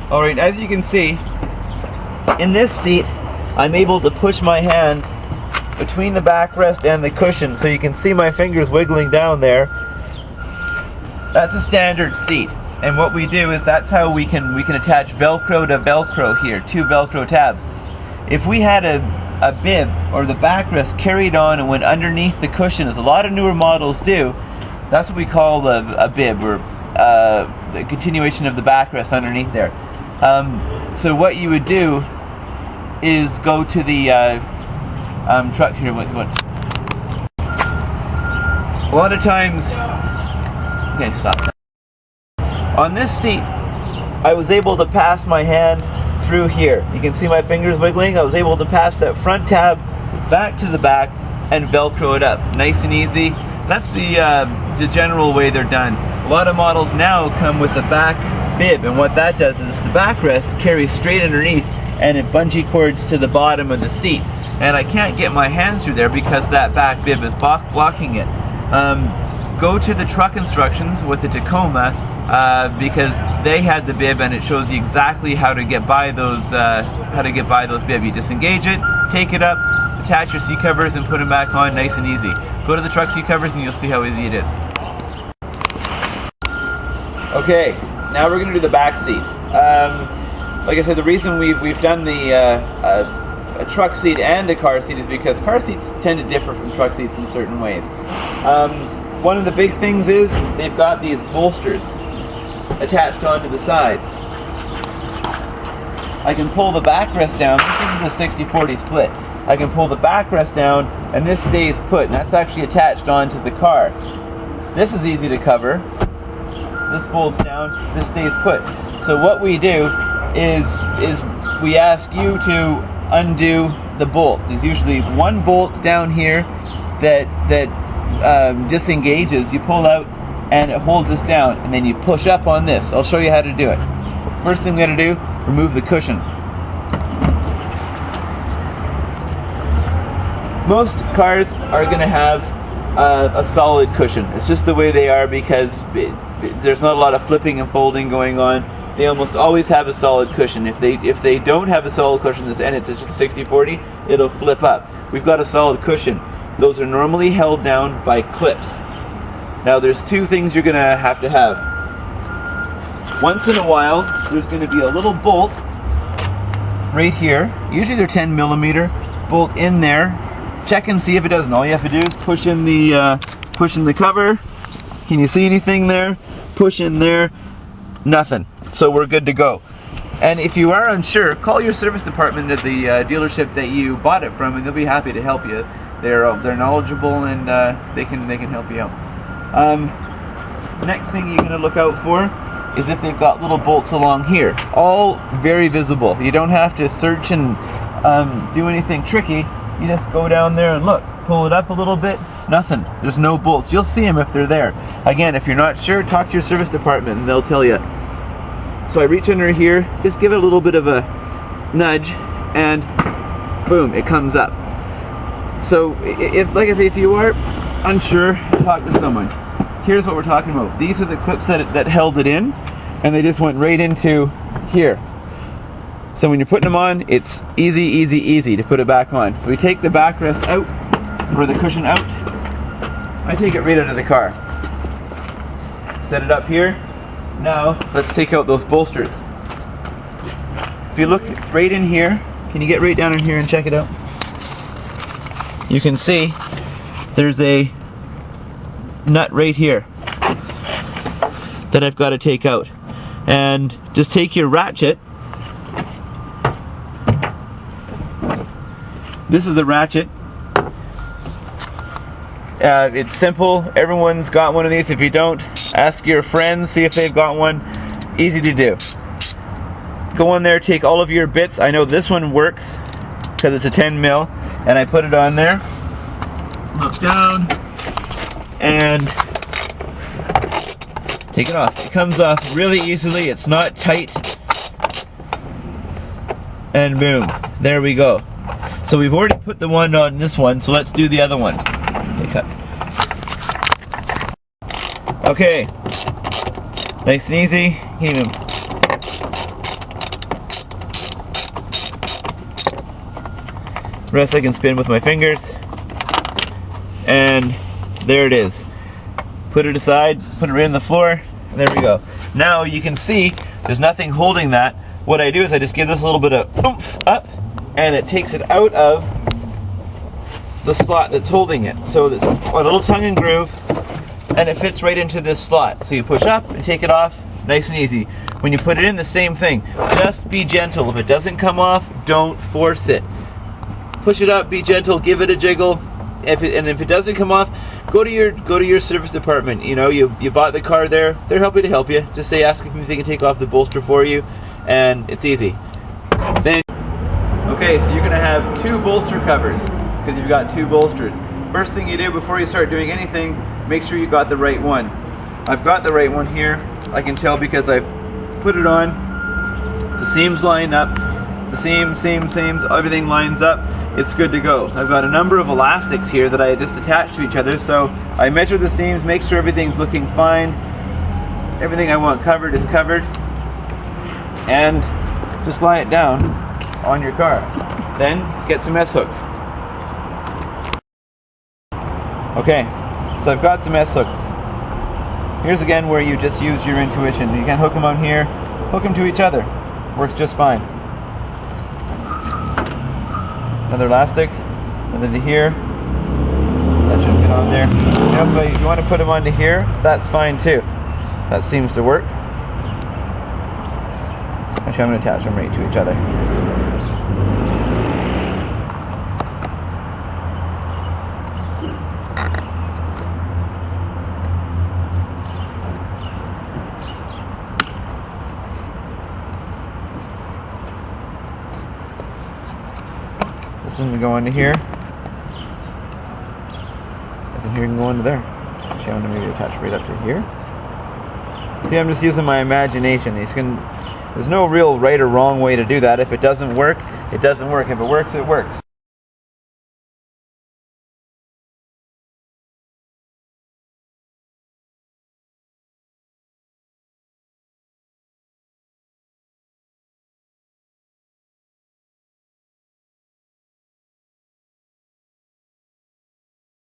Alright, as you can see, in this seat, I'm able to push my hand between the backrest and the cushion, so you can see my fingers wiggling down there. That's a standard seat, and what we do is that's how we can attach Velcro to Velcro here, 2 Velcro tabs. If we had a bib or the backrest carried on and went underneath the cushion, as a lot of newer models do, that's what we call a bib, or the continuation of the backrest underneath there. So what you would do is go to the truck here. A lot of times, okay, stop. On this seat, I was able to pass my hand through here. You can see my fingers wiggling. I was able to pass that front tab back to the back and Velcro it up. Nice and easy. That's the general way they're done. A lot of models now come with a back bib, and what that does is the backrest carries straight underneath and it bungee cords to the bottom of the seat. And I can't get my hands through there because that back bib is blocking it. Go to the truck instructions with the Tacoma because they had the bib and it shows you exactly how to get by those bib. You disengage it, take it up, attach your seat covers and put them back on, nice and easy. Go to the truck seat covers and you'll see how easy it is. Okay, now we're going to do the back seat. Like I said, the reason we've done the a truck seat and a car seat is because car seats tend to differ from truck seats in certain ways. One of the big things is they've got these bolsters attached onto the side. I can pull the backrest down. This is a 60-40 split. I can pull the backrest down and this stays put, and that's actually attached onto the car. This is easy to cover. This folds down, this stays put. So what we do is we ask you to undo the bolt. There's usually one bolt down here that disengages. You pull out and it holds us down, and then you push up on this. I'll show you how to do it. First thing we got to do, remove the cushion. Most cars are going to have a solid cushion. It's just the way they are because there's not a lot of flipping and folding going on. They almost always have a solid cushion. If they don't have a solid cushion and it's just 60-40, it'll flip up. We've got a solid cushion. Those are normally held down by clips. Now there's two things you're gonna have to have. Once in a while, there's gonna be a little bolt right here. Usually they're 10mm bolt in there. Check and see if it doesn't. All you have to do is push in the cover. Can you see anything there? Push in there. Nothing. So we're good to go. And if you are unsure, call your service department at the dealership that you bought it from, and they'll be happy to help you. They're knowledgeable and they can help you out. Next thing you're going to look out for is if they've got little bolts along here. All very visible. You don't have to search and do anything tricky. You just go down there and look. Pull it up a little bit. Nothing. There's no bolts. You'll see them if they're there. Again, if you're not sure, talk to your service department and they'll tell you. So I reach under here, just give it a little bit of a nudge, and boom, it comes up. So, like I say, if you are unsure, talk to someone. Here's what we're talking about. These are the clips that held it in, and they just went right into here. So when you're putting them on, it's easy to put it back on. So we take the backrest out, or the cushion out. I take it right out of the car. Set it up here. Now, let's take out those bolsters. If you look right in here, can you get right down in here and check it out? You can see there's a nut right here that I've got to take out. And just take your ratchet. This is the ratchet. It's simple. Everyone's got one of these. If you don't, ask your friends, see if they've got one. Easy to do. Go on there, take all of your bits. I know this one works because it's a 10mm, and I put it on there. Look down and take it off. It comes off really easily. It's not tight. And boom, there we go. So we've already put the one on this one, so let's do the other one. Okay, nice and easy. rest I can spin with my fingers. And there it is. Put it aside, put it right on the floor, and there we go. Now you can see there's nothing holding that. What I do is I just give this a little bit of oomph up, and it takes it out of the slot that's holding it. So there's a little tongue and groove, and it fits right into this slot. So you push up and take it off, nice and easy. When you put it in, the same thing. Just be gentle. If it doesn't come off, don't force it. Push it up, be gentle, give it a jiggle. If it doesn't come off, go to your service department. You know, you bought the car there. They're happy to help you. Just ask if they can take off the bolster for you, and it's easy. Then, okay, so you're gonna have 2 bolster covers because you've got 2 bolsters. First thing you do before you start doing anything, make sure you got the right one. I've got the right one here. I can tell because I've put it on. The seams line up. The seams, everything lines up. It's good to go. I've got a number of elastics here that I just attach to each other, so I measure the seams, make sure everything's looking fine. Everything I want covered is covered, and just lie it down on your car. Then get some S-hooks. Okay, so I've got some S-hooks. Here's again where you just use your intuition. You can hook them on here, hook them to each other. Works just fine. Another elastic, and then to here. That should fit on there. Now if you want to put them onto here, that's fine too. That seems to work. Actually, I'm going to attach them right to each other. This one can go into here. This one here can go into there. Actually, I'm going to maybe attach right up to here. See, I'm just using my imagination. There's no real right or wrong way to do that. If it doesn't work, it doesn't work. If it works, it works.